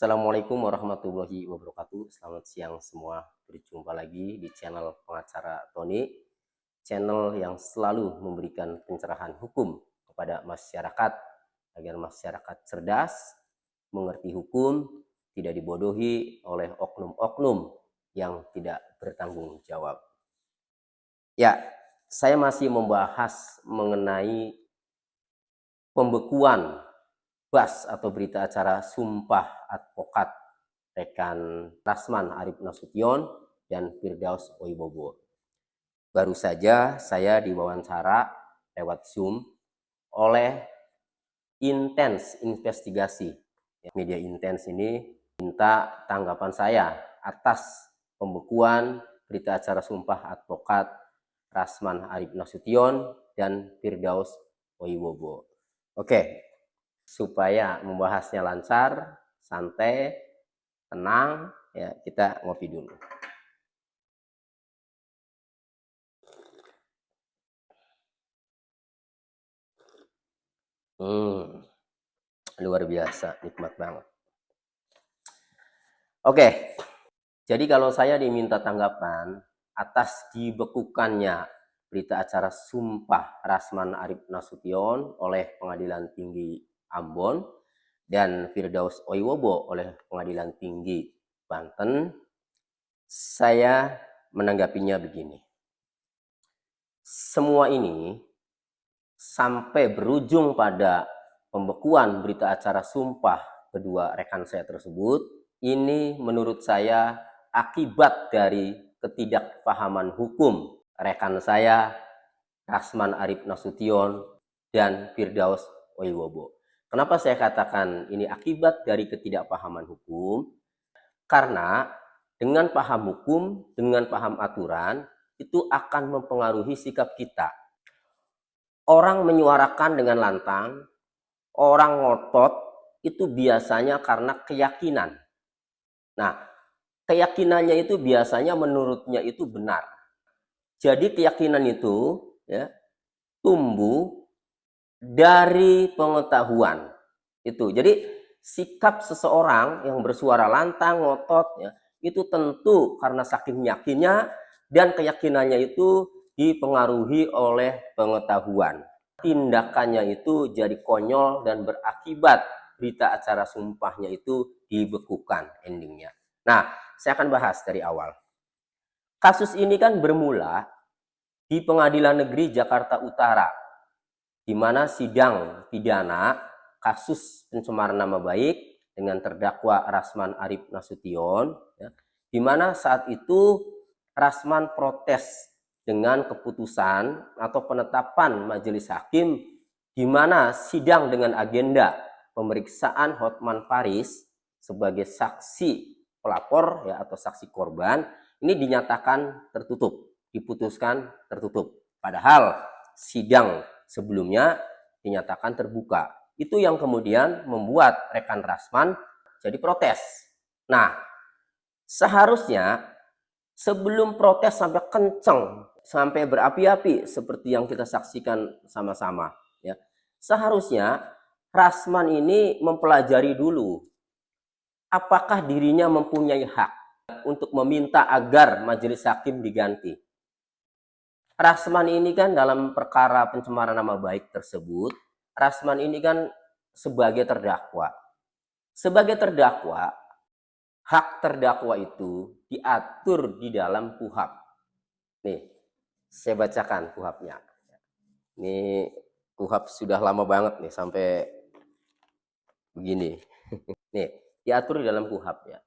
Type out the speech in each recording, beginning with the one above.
Assalamualaikum warahmatullahi wabarakatuh. Selamat siang semua. Berjumpa lagi di channel pengacara Tony, channel yang selalu memberikan pencerahan hukum kepada masyarakat agar masyarakat cerdas, mengerti hukum, tidak dibodohi oleh oknum-oknum yang tidak bertanggung jawab. Ya, saya masih membahas mengenai pembekuan BAS atau berita acara Sumpah Advokat rekan Rasman Arif Nasution dan Firdaus Oibobo. Baru saja saya diwawancara lewat Zoom oleh Intens Investigasi. Media Intens ini minta tanggapan saya atas pembekuan berita acara Sumpah Advokat Rasman Arif Nasution dan Firdaus Oibobo. Oke, supaya membahasnya lancar, santai, tenang, ya kita ngopi dulu. Luar biasa, nikmat banget. Oke, jadi kalau saya diminta tanggapan atas dibekukannya berita acara Sumpah Rasman Arif Nasution oleh Pengadilan Tinggi Ambon dan Firdaus Oibobo oleh Pengadilan Tinggi Banten, saya menanggapinya begini. Semua ini sampai berujung pada pembekuan berita acara Sumpah kedua rekan saya tersebut, ini menurut saya akibat dari ketidakpahaman hukum rekan saya Rasman Arif Nasution dan Firdaus Oibobo. Kenapa saya katakan ini akibat dari ketidakpahaman hukum? Karena dengan paham hukum, dengan paham aturan, itu akan mempengaruhi sikap kita. Orang menyuarakan dengan lantang, orang ngotot, itu biasanya karena keyakinan. Nah, keyakinannya itu biasanya menurutnya itu benar. Jadi keyakinan itu ya, tumbuh dari pengetahuan. Itu. Jadi sikap seseorang yang bersuara lantang, ngotot, ya, itu tentu karena saking yakinnya dan keyakinannya itu dipengaruhi oleh pengetahuan. Tindakannya itu jadi konyol dan berakibat berita acara sumpahnya itu dibekukan endingnya. Nah, saya akan bahas dari awal. Kasus ini kan bermula di Pengadilan Negeri Jakarta Utara, di mana sidang pidana kasus pencemaran nama baik dengan terdakwa Rasman Arif Nasution, ya, di mana saat itu Rasman protes dengan keputusan atau penetapan majelis hakim di mana sidang dengan agenda pemeriksaan Hotman Paris sebagai saksi pelapor ya atau saksi korban ini dinyatakan tertutup, diputuskan tertutup. Padahal sidang sebelumnya dinyatakan terbuka. Itu yang kemudian membuat rekan Rasman jadi protes. Nah, seharusnya sebelum protes sampai kenceng, sampai berapi-api seperti yang kita saksikan sama-sama, ya. Seharusnya Rasman ini mempelajari dulu apakah dirinya mempunyai hak untuk meminta agar majelis hakim diganti. Rasman ini kan dalam perkara pencemaran nama baik tersebut, Rasman ini kan sebagai terdakwa. Sebagai terdakwa, hak terdakwa itu diatur di dalam KUHP. Nih, saya bacakan KUHP-nya. Ini KUHP sudah lama banget nih sampai begini. Nih, diatur di dalam KUHP ya.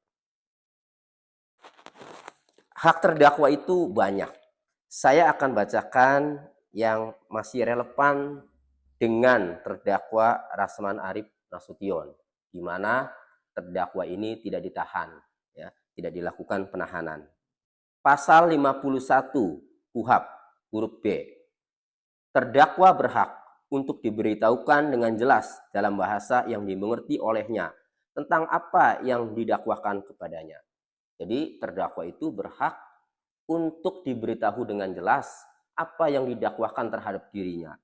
Hak terdakwa itu banyak. Saya akan bacakan yang masih relevan dengan terdakwa Rasman Arif Nasution, di mana terdakwa ini tidak ditahan, ya, tidak dilakukan penahanan. Pasal 51 KUHP huruf B. Terdakwa berhak untuk diberitahukan dengan jelas dalam bahasa yang dimengerti olehnya tentang apa yang didakwakan kepadanya. Jadi terdakwa itu berhak untuk diberitahu dengan jelas apa yang didakwakan terhadap dirinya.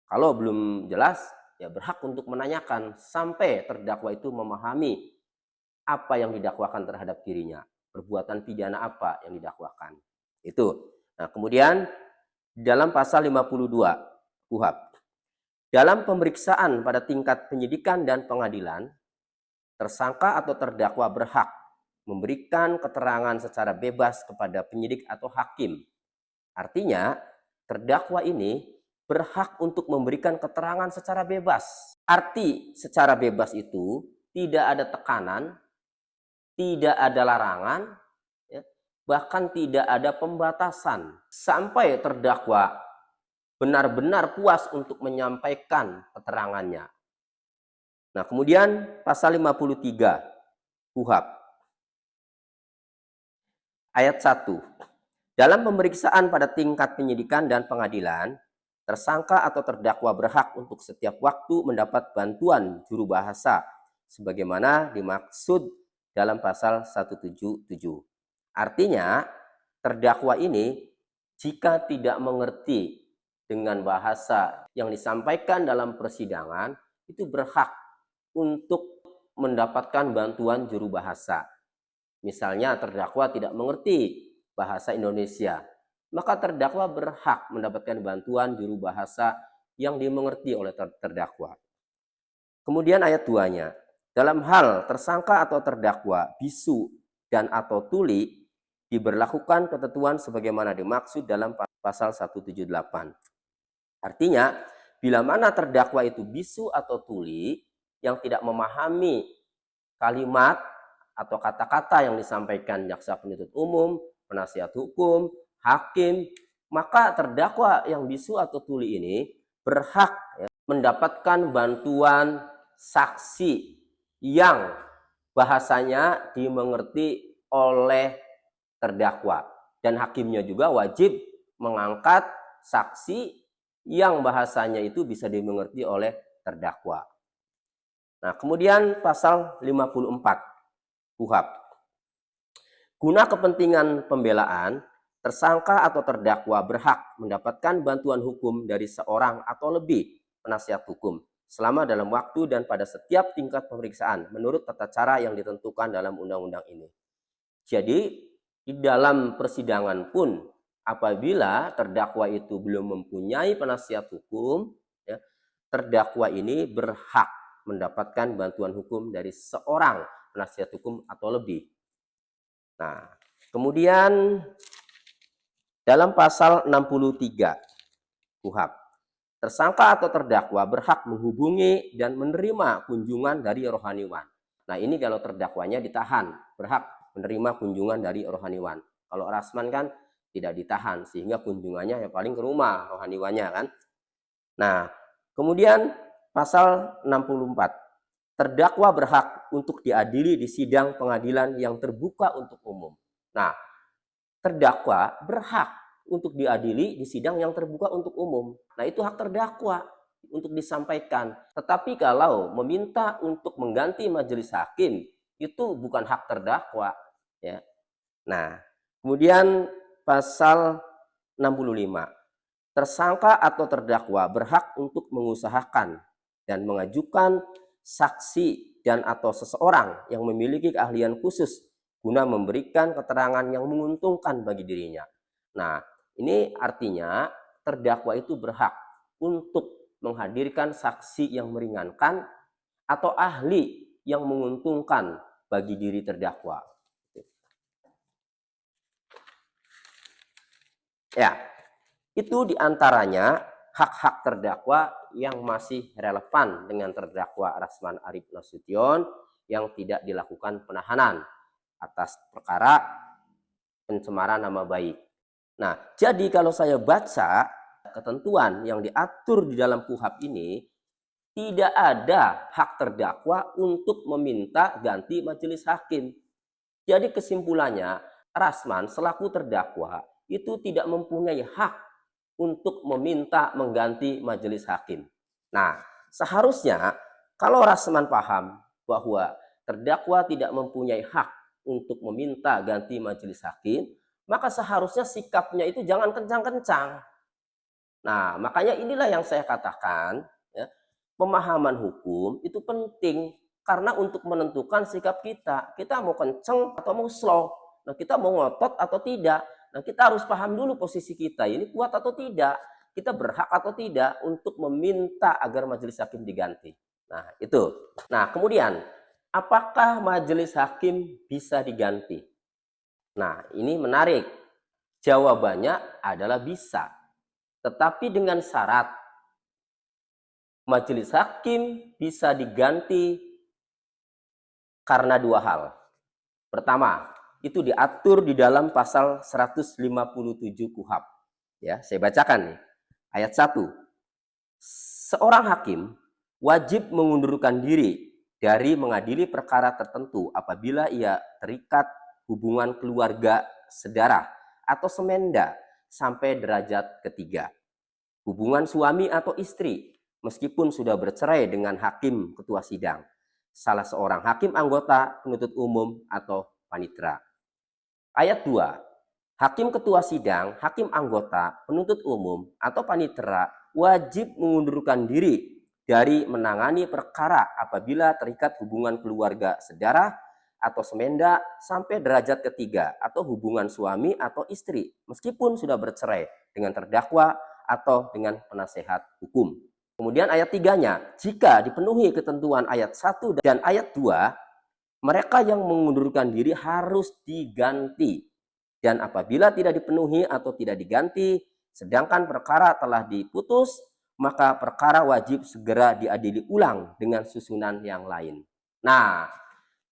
Kalau belum jelas, ya berhak untuk menanyakan sampai terdakwa itu memahami apa yang didakwakan terhadap dirinya, perbuatan pidana apa yang didakwakan. Itu. Nah, kemudian dalam pasal 52 KUHP, dalam pemeriksaan pada tingkat penyidikan dan pengadilan, tersangka atau terdakwa berhak memberikan keterangan secara bebas kepada penyidik atau hakim. Artinya, terdakwa ini berhak untuk memberikan keterangan secara bebas. Arti secara bebas itu tidak ada tekanan, tidak ada larangan, ya, bahkan tidak ada pembatasan. Sampai terdakwa benar-benar puas untuk menyampaikan keterangannya. Nah, kemudian pasal 53 KUHP ayat 1. Dalam pemeriksaan pada tingkat penyidikan dan pengadilan, tersangka atau terdakwa berhak untuk setiap waktu mendapat bantuan juru bahasa sebagaimana dimaksud dalam pasal 177. Artinya, terdakwa ini jika tidak mengerti dengan bahasa yang disampaikan dalam persidangan, itu berhak untuk mendapatkan bantuan juru bahasa. Misalnya terdakwa tidak mengerti bahasa Indonesia, maka terdakwa berhak mendapatkan bantuan juru bahasa yang dimengerti oleh terdakwa. Kemudian ayat 2-nya, dalam hal tersangka atau terdakwa bisu dan atau tuli diberlakukan ketentuan sebagaimana dimaksud dalam pasal 178. Artinya, bila mana terdakwa itu bisu atau tuli yang tidak memahami kalimat atau kata-kata yang disampaikan jaksa penuntut umum, penasihat hukum, hakim, maka terdakwa yang bisu atau tuli ini berhak mendapatkan bantuan saksi yang bahasanya dimengerti oleh terdakwa. Dan hakimnya juga wajib mengangkat saksi yang bahasanya itu bisa dimengerti oleh terdakwa. Nah, kemudian pasal 54 KUHP. Guna kepentingan pembelaan, tersangka atau terdakwa berhak mendapatkan bantuan hukum dari seorang atau lebih penasihat hukum selama dalam waktu dan pada setiap tingkat pemeriksaan menurut tata cara yang ditentukan dalam undang-undang ini. Jadi, di dalam persidangan pun apabila terdakwa itu belum mempunyai penasihat hukum, ya, terdakwa ini berhak mendapatkan bantuan hukum dari seorang penasihat hukum atau lebih. Nah, kemudian dalam pasal 63 KUHP, tersangka atau terdakwa berhak menghubungi dan menerima kunjungan dari rohaniwan. Nah, ini kalau terdakwanya ditahan, berhak menerima kunjungan dari rohaniwan. Kalau rasman kan tidak ditahan, sehingga kunjungannya ya paling ke rumah rohaniwannya kan. Nah, kemudian pasal 64, terdakwa berhak untuk diadili di sidang pengadilan yang terbuka untuk umum. Nah, terdakwa berhak untuk diadili di sidang yang terbuka untuk umum. Nah, itu hak terdakwa untuk disampaikan. Tetapi kalau meminta untuk mengganti majelis hakim, itu bukan hak terdakwa, ya. Nah, kemudian pasal 65. Tersangka atau terdakwa berhak untuk mengusahakan dan mengajukan saksi dan atau seseorang yang memiliki keahlian khusus guna memberikan keterangan yang menguntungkan bagi dirinya. Nah, ini artinya terdakwa itu berhak untuk menghadirkan saksi yang meringankan atau ahli yang menguntungkan bagi diri terdakwa. Ya, itu diantaranya hak-hak terdakwa yang masih relevan dengan terdakwa Rasman Arif Nasution yang tidak dilakukan penahanan atas perkara pencemaran nama baik. Nah, jadi kalau saya baca ketentuan yang diatur di dalam KUHP ini, tidak ada hak terdakwa untuk meminta ganti majelis hakim. Jadi kesimpulannya, Rasman selaku terdakwa itu tidak mempunyai hak untuk meminta mengganti majelis hakim. Nah, seharusnya kalau Rasman paham bahwa terdakwa tidak mempunyai hak untuk meminta ganti majelis hakim, maka seharusnya sikapnya itu jangan kencang-kencang. Nah, makanya inilah yang saya katakan, ya, pemahaman hukum itu penting Karena untuk menentukan sikap kita mau kenceng atau mau slow. Nah, kita mau ngotot atau tidak. Nah, kita harus paham dulu posisi kita, ini kuat atau tidak. Kita berhak atau tidak untuk meminta agar majelis hakim diganti. Nah, itu. Nah, kemudian, apakah majelis hakim bisa diganti? Nah, ini menarik. Jawabannya adalah bisa. Tetapi dengan syarat majelis hakim bisa diganti karena dua hal. Pertama, itu diatur di dalam pasal 157 KUHP. Ya, saya bacakan nih. Ayat 1. Seorang hakim wajib mengundurkan diri dari mengadili perkara tertentu apabila ia terikat hubungan keluarga, sedarah, atau semenda sampai derajat ketiga. Hubungan suami atau istri, meskipun sudah bercerai dengan hakim ketua sidang, salah seorang hakim anggota, penuntut umum, atau panitera. Ayat 2. Hakim ketua sidang, hakim anggota, penuntut umum, atau panitera wajib mengundurkan diri dari menangani perkara apabila terikat hubungan keluarga sedarah atau semenda sampai derajat ketiga atau hubungan suami atau istri meskipun sudah bercerai dengan terdakwa atau dengan penasehat hukum. Kemudian ayat 3-nya, jika dipenuhi ketentuan ayat 1 dan ayat 2, mereka yang mengundurkan diri harus diganti. Dan apabila tidak dipenuhi atau tidak diganti, sedangkan perkara telah diputus, maka perkara wajib segera diadili ulang dengan susunan yang lain. Nah,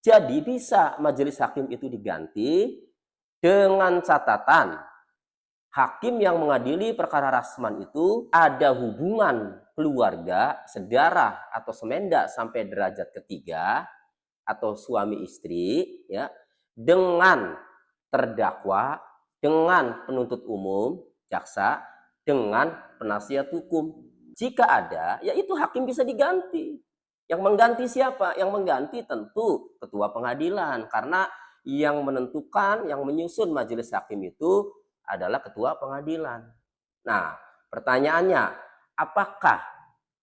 jadi bisa majelis hakim itu diganti dengan catatan hakim yang mengadili perkara rasman itu ada hubungan keluarga, sedarah atau semenda sampai derajat ketiga atau suami istri ya dengan terdakwa, dengan penuntut umum, jaksa, dengan penasihat hukum. Jika ada, ya itu hakim bisa diganti. Yang mengganti siapa? Yang mengganti tentu ketua pengadilan, karena yang menentukan, yang menyusun majelis hakim itu adalah ketua pengadilan. Nah, pertanyaannya, apakah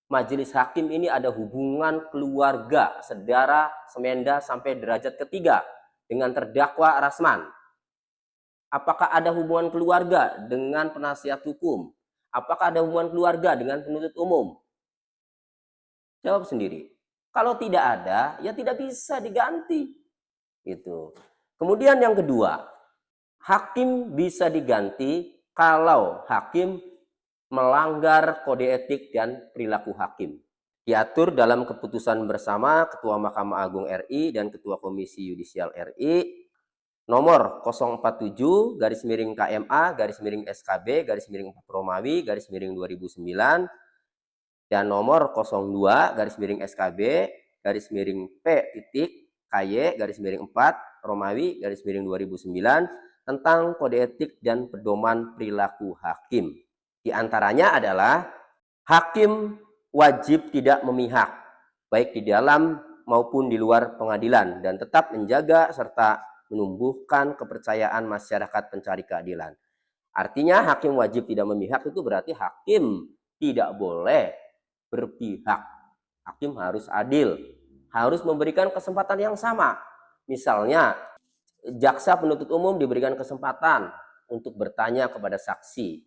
majelis hakim ini ada hubungan keluarga, sedara, semenda sampai derajat ketiga dengan terdakwa rasman? Apakah ada hubungan keluarga dengan penasihat hukum? Apakah ada hubungan keluarga dengan penuntut umum? Jawab sendiri. Kalau tidak ada, ya tidak bisa diganti. Itu. Kemudian yang kedua, hakim bisa diganti kalau hakim melanggar kode etik dan perilaku hakim. Diatur dalam keputusan bersama Ketua Mahkamah Agung RI dan Ketua Komisi Yudisial RI nomor 047 garis miring KMA garis miring SKB garis miring Romawi garis miring 2009 dan nomor 02 garis miring SKB garis miring P titik KY garis miring 4 Romawi garis miring 2009 tentang kode etik dan pedoman perilaku hakim. Di antaranya adalah hakim wajib tidak memihak baik di dalam maupun di luar pengadilan dan tetap menjaga serta menumbuhkan kepercayaan masyarakat pencari keadilan. Artinya hakim wajib tidak memihak itu berarti hakim tidak boleh berpihak. Hakim harus adil, harus memberikan kesempatan yang sama. Misalnya, jaksa penuntut umum diberikan kesempatan untuk bertanya kepada saksi.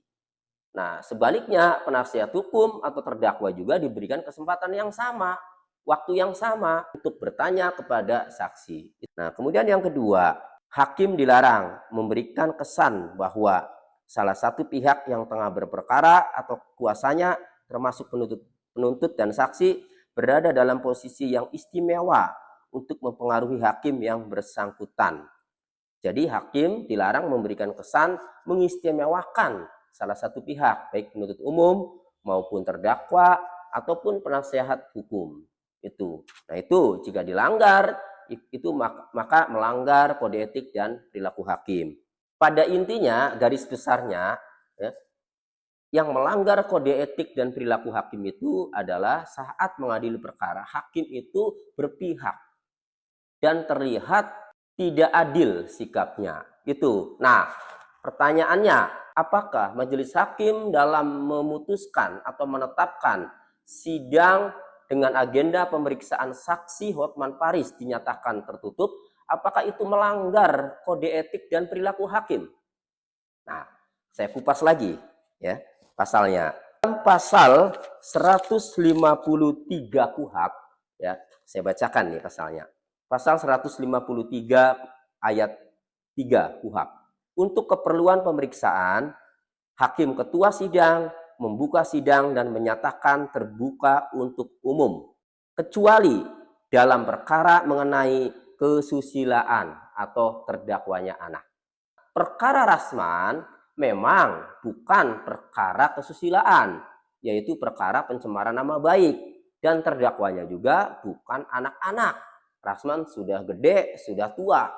Nah, sebaliknya penasihat hukum atau terdakwa juga diberikan kesempatan yang sama, waktu yang sama untuk bertanya kepada saksi. Nah, kemudian yang kedua, hakim dilarang memberikan kesan bahwa salah satu pihak yang tengah berperkara atau kuasanya termasuk penuntut dan saksi berada dalam posisi yang istimewa untuk mempengaruhi hakim yang bersangkutan. Jadi hakim dilarang memberikan kesan mengistimewakan salah satu pihak, baik penuntut umum maupun terdakwa ataupun penasehat hukum. Itu. Nah, itu jika dilanggar itu maka melanggar kode etik dan perilaku hakim. Pada intinya garis besarnya ya, yang melanggar kode etik dan perilaku hakim itu adalah saat mengadili perkara hakim itu berpihak dan terlihat tidak adil sikapnya. Itu. Nah, pertanyaannya, apakah majelis hakim dalam memutuskan atau menetapkan sidang dengan agenda pemeriksaan saksi Hotman Paris dinyatakan tertutup, apakah itu melanggar kode etik dan perilaku hakim? Nah, saya kupas lagi ya pasalnya. Pasal 153 KUHP ya, saya bacakan nih pasalnya. Pasal 153 ayat 3 KUHP. Untuk keperluan pemeriksaan, hakim ketua sidang membuka sidang dan menyatakan terbuka untuk umum, kecuali dalam perkara mengenai kesusilaan atau terdakwanya anak. Perkara Rasman memang bukan perkara kesusilaan, yaitu perkara pencemaran nama baik, dan terdakwanya juga bukan anak-anak. Rasman sudah gede, sudah tua.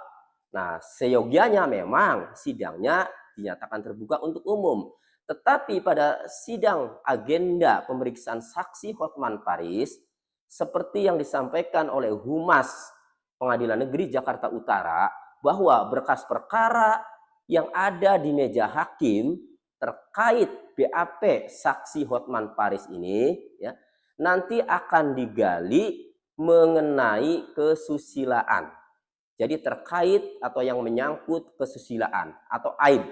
Nah, seyogianya memang sidangnya dinyatakan terbuka untuk umum. Tetapi pada sidang agenda pemeriksaan saksi Hotman Paris, seperti yang disampaikan oleh Humas Pengadilan Negeri Jakarta Utara, bahwa berkas perkara yang ada di meja hakim terkait BAP saksi Hotman Paris ini ya, nanti akan digali mengenai kesusilaan. Jadi terkait atau yang menyangkut kesusilaan atau aib.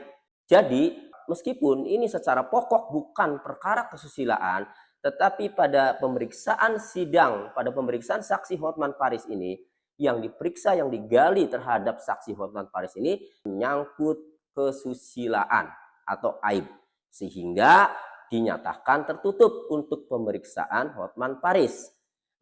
Jadi meskipun ini secara pokok bukan perkara kesusilaan, tetapi pada pemeriksaan sidang, pada pemeriksaan saksi Hotman Paris ini, yang diperiksa, yang digali terhadap saksi Hotman Paris ini menyangkut kesusilaan atau aib, sehingga dinyatakan tertutup untuk pemeriksaan Hotman Paris.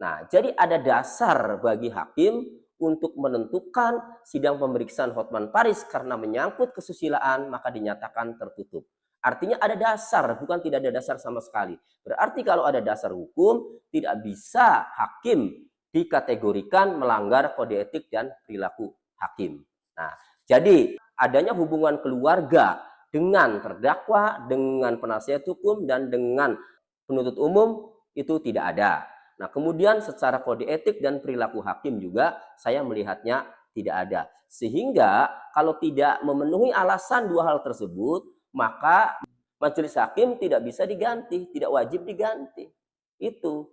Nah, jadi ada dasar bagi hakim untuk menentukan sidang pemeriksaan Hotman Paris karena menyangkut kesusilaan, maka dinyatakan tertutup. Artinya ada dasar, bukan tidak ada dasar sama sekali. Berarti kalau ada dasar hukum, tidak bisa hakim dikategorikan melanggar kode etik dan perilaku hakim. Nah, jadi adanya hubungan keluarga dengan terdakwa, dengan penasihat hukum, dan dengan penuntut umum itu tidak ada. Nah, kemudian secara kode etik dan perilaku hakim juga saya melihatnya tidak ada. Sehingga kalau tidak memenuhi alasan dua hal tersebut, maka majelis hakim tidak bisa diganti, tidak wajib diganti. Itu.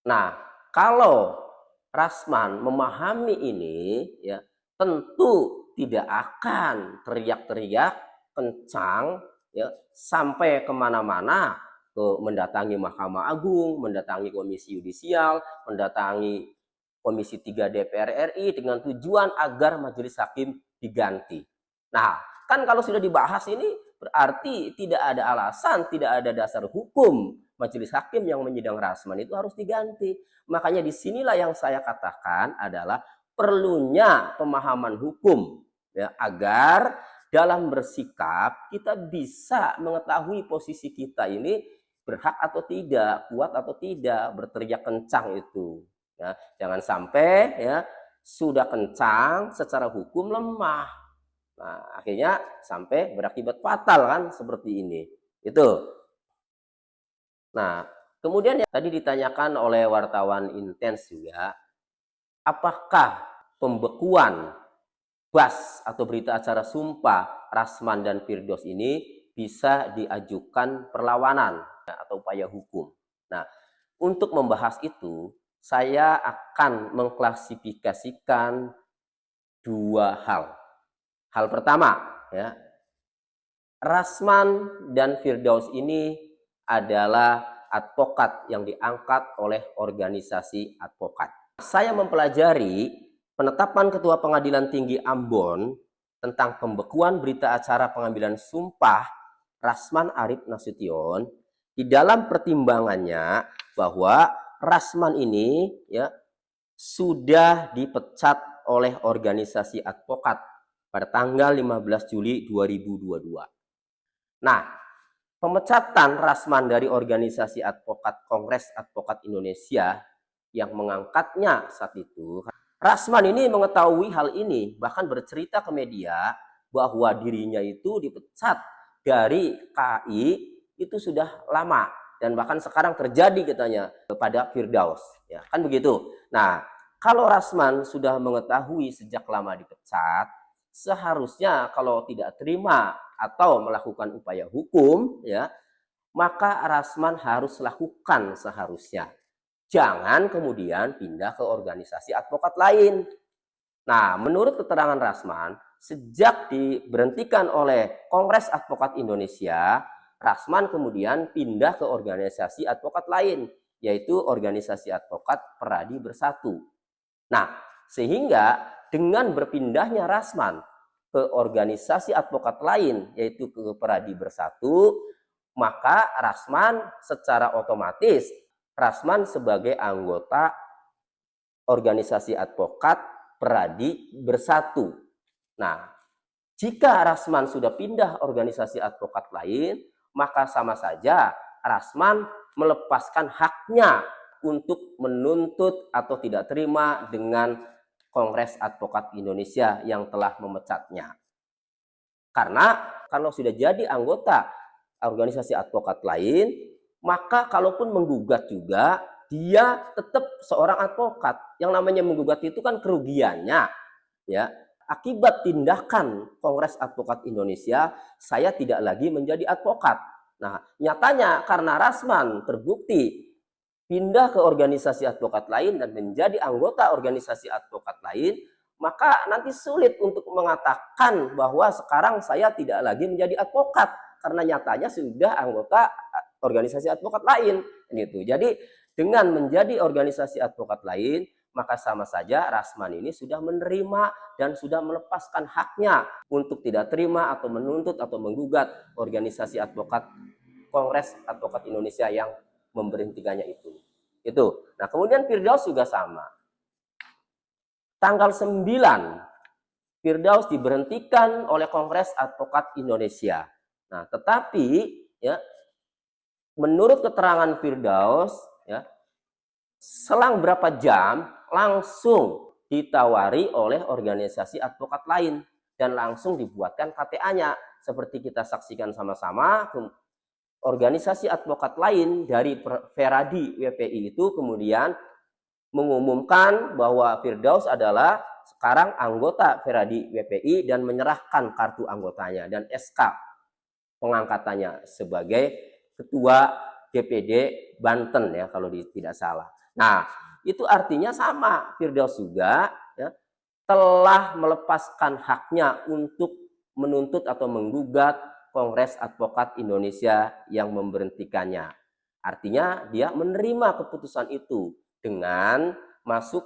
Nah, kalau Rasman memahami ini, ya tentu tidak akan teriak-teriak kencang, ya sampai kemana-mana, ke mendatangi Mahkamah Agung, mendatangi Komisi Yudisial, mendatangi Komisi 3 DPR RI dengan tujuan agar majelis hakim diganti. Nah, kan kalau sudah dibahas ini berarti tidak ada alasan, tidak ada dasar hukum majelis hakim yang menyidang Rasman itu harus diganti. Makanya disinilah yang saya katakan adalah perlunya pemahaman hukum ya, agar dalam bersikap kita bisa mengetahui posisi kita ini berhak atau tidak, kuat atau tidak, berteriak kencang itu. Ya, jangan sampai ya sudah kencang secara hukum lemah. Nah, akhirnya sampai berakibat fatal kan seperti ini. Itu. Nah, kemudian yang tadi ditanyakan oleh wartawan Intens juga, apakah pembekuan BAS atau berita acara sumpah Rasman dan Firdaus ini bisa diajukan perlawanan atau upaya hukum. Nah, untuk membahas itu, saya akan mengklasifikasikan dua hal. Hal pertama, ya, Rasman dan Firdaus ini adalah advokat yang diangkat oleh organisasi advokat. Saya mempelajari penetapan Ketua Pengadilan Tinggi Ambon tentang pembekuan berita acara pengambilan sumpah Rasman Arief Nasution. Di dalam pertimbangannya bahwa Rasman ini ya sudah dipecat oleh organisasi advokat pada tanggal 15 Juli 2022. Nah, pemecatan Rasman dari organisasi advokat Kongres Advokat Indonesia yang mengangkatnya saat itu, Rasman ini mengetahui hal ini, bahkan bercerita ke media bahwa dirinya itu dipecat dari KAI itu sudah lama dan bahkan sekarang terjadi katanya kepada Firdaus, ya kan begitu. Nah, kalau Rasman sudah mengetahui sejak lama dipecat, seharusnya kalau tidak terima atau melakukan upaya hukum, ya maka Rasman harus lakukan seharusnya jangan kemudian pindah ke organisasi advokat lain. Nah, menurut keterangan Rasman, sejak diberhentikan oleh Kongres Advokat Indonesia, Rasman kemudian pindah ke organisasi advokat lain, yaitu organisasi advokat Peradi Bersatu. Nah, sehingga dengan berpindahnya Rasman ke organisasi advokat lain, yaitu ke Peradi Bersatu, maka Rasman secara otomatis, Rasman sebagai anggota organisasi advokat Peradi Bersatu. Nah, jika Rasman sudah pindah organisasi advokat lain, maka sama saja Rasman melepaskan haknya untuk menuntut atau tidak terima dengan Kongres Advokat Indonesia yang telah memecatnya. Karena kalau sudah jadi anggota organisasi advokat lain, maka kalaupun menggugat juga, dia tetap seorang advokat. Yang namanya menggugat itu kan kerugiannya, ya. Akibat tindakan Kongres Advokat Indonesia, saya tidak lagi menjadi advokat. Nah, nyatanya karena Rasman terbukti pindah ke organisasi advokat lain dan menjadi anggota organisasi advokat lain, maka nanti sulit untuk mengatakan bahwa sekarang saya tidak lagi menjadi advokat karena nyatanya sudah anggota organisasi advokat lain gitu. Jadi dengan menjadi organisasi advokat lain, maka sama saja Rasman ini sudah menerima dan sudah melepaskan haknya untuk tidak terima atau menuntut atau menggugat organisasi advokat Kongres Advokat Indonesia yang memberhentikannya itu. Nah, kemudian Firdaus juga sama. Tanggal 9, Firdaus diberhentikan oleh Kongres Advokat Indonesia. Nah, tetapi ya menurut keterangan Firdaus ya, selang berapa jam langsung ditawari oleh organisasi advokat lain dan langsung dibuatkan KTA-nya. Seperti kita saksikan sama-sama, organisasi advokat lain dari Peradi WPI itu kemudian mengumumkan bahwa Firdaus adalah sekarang anggota Peradi WPI dan menyerahkan kartu anggotanya dan SK pengangkatannya sebagai ketua DPD Banten ya kalau tidak salah. Nah, itu artinya sama, Firdaus juga ya, telah melepaskan haknya untuk menuntut atau menggugat Kongres Advokat Indonesia yang memberhentikannya. Artinya dia menerima keputusan itu dengan masuk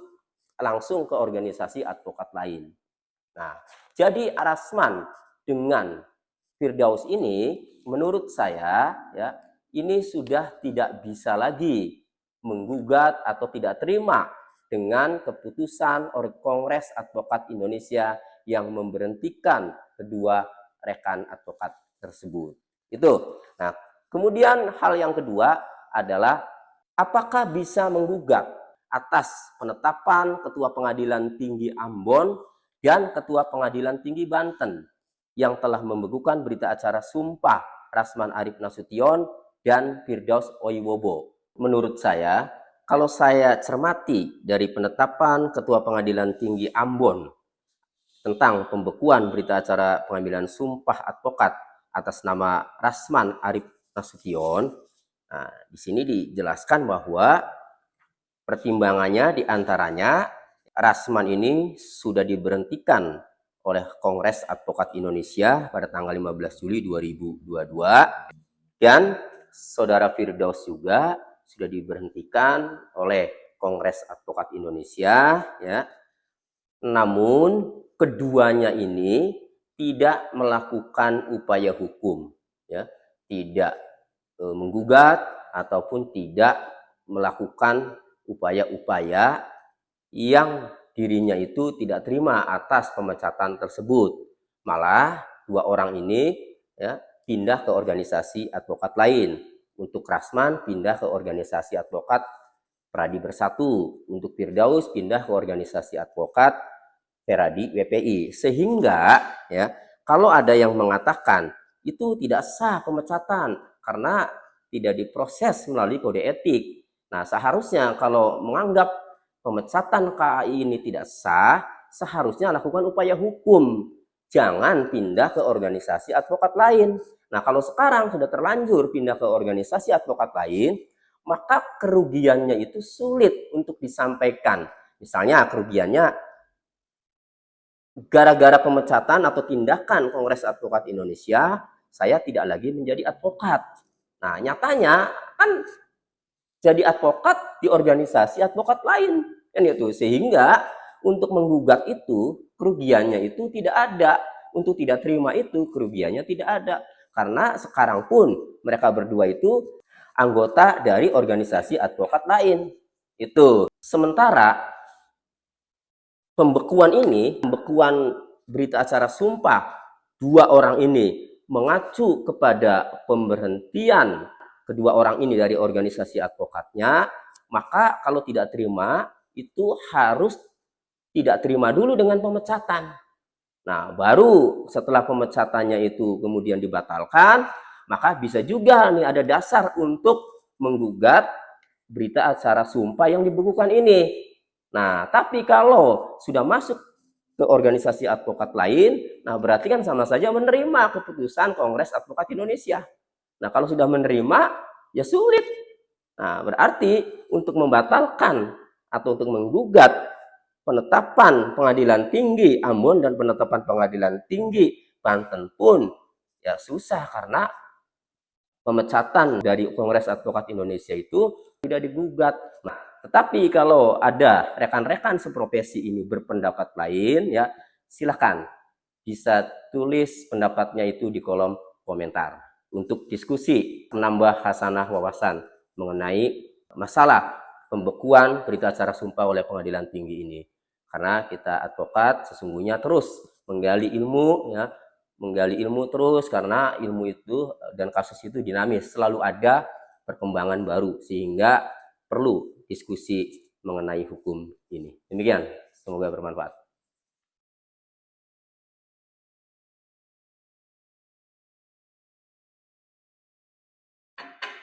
langsung ke organisasi advokat lain. Nah, jadi Rasman dengan Firdaus ini menurut saya ya, ini sudah tidak bisa lagi menggugat atau tidak terima dengan keputusan Kongres Advokat Indonesia yang memberhentikan kedua rekan advokat tersebut. Itu. Nah, kemudian hal yang kedua adalah apakah bisa menggugat atas penetapan Ketua Pengadilan Tinggi Ambon dan Ketua Pengadilan Tinggi Banten yang telah membekukan berita acara sumpah Rasman Arief Nasution dan Firdaus Oiwobo. Menurut saya, kalau saya cermati dari penetapan Ketua Pengadilan Tinggi Ambon tentang pembekuan berita acara pengambilan sumpah advokat atas nama Rasman Arief Nasution, nah, di sini dijelaskan bahwa pertimbangannya diantaranya Rasman ini sudah diberhentikan oleh Kongres Advokat Indonesia pada tanggal 15 Juli 2022 dan saudara Firdaus juga sudah diberhentikan oleh Kongres Advokat Indonesia ya. Namun keduanya ini tidak melakukan upaya hukum ya, tidak menggugat ataupun tidak melakukan upaya-upaya yang dirinya itu tidak terima atas pemecatan tersebut. Malah dua orang ini ya pindah ke organisasi advokat lain. Untuk Rasman pindah ke organisasi advokat Peradi Bersatu. Untuk Firdaus pindah ke organisasi advokat Peradi WPI. Sehingga ya kalau ada yang mengatakan itu tidak sah pemecatan karena tidak diproses melalui kode etik. Nah, seharusnya kalau menganggap pemecatan KAI ini tidak sah, seharusnya lakukan upaya hukum. Jangan pindah ke organisasi advokat lain. Nah, kalau sekarang sudah terlanjur pindah ke organisasi advokat lain, maka kerugiannya itu sulit untuk disampaikan. Misalnya kerugiannya gara-gara pemecatan atau tindakan Kongres Advokat Indonesia, saya tidak lagi menjadi advokat. Nah, nyatanya kan jadi advokat di organisasi advokat lain, kan itu. Sehingga untuk menggugat itu kerugiannya itu tidak ada, untuk tidak terima itu kerugiannya tidak ada, karena sekarang pun mereka berdua itu anggota dari organisasi advokat lain. Itu. Sementara pembekuan berita acara sumpah dua orang ini mengacu kepada pemberhentian kedua orang ini dari organisasi advokatnya, maka kalau tidak terima itu harus tidak terima dulu dengan pemecatan. Nah, baru setelah pemecatannya itu kemudian dibatalkan, maka bisa juga nih ada dasar untuk menggugat berita acara sumpah yang dibekukan ini. Nah, tapi kalau sudah masuk ke organisasi advokat lain, nah berarti kan sama saja menerima keputusan Kongres Advokat Indonesia. Nah, kalau sudah menerima, ya sulit. Nah, berarti untuk membatalkan atau untuk menggugat penetapan Pengadilan Tinggi Ambon dan penetapan Pengadilan Tinggi Banten pun ya susah, karena pemecatan dari Kongres Advokat Indonesia itu tidak digugat. Nah, tetapi kalau ada rekan-rekan seprofesi ini berpendapat lain, ya silakan bisa tulis pendapatnya itu di kolom komentar untuk diskusi menambah khasanah wawasan mengenai masalah pembekuan berita acara sumpah oleh Pengadilan Tinggi ini. Karena kita advokat sesungguhnya terus menggali ilmu, ya, menggali ilmu terus, karena ilmu itu dan kasus itu dinamis, selalu ada perkembangan baru, sehingga perlu diskusi mengenai hukum ini. Demikian, semoga bermanfaat.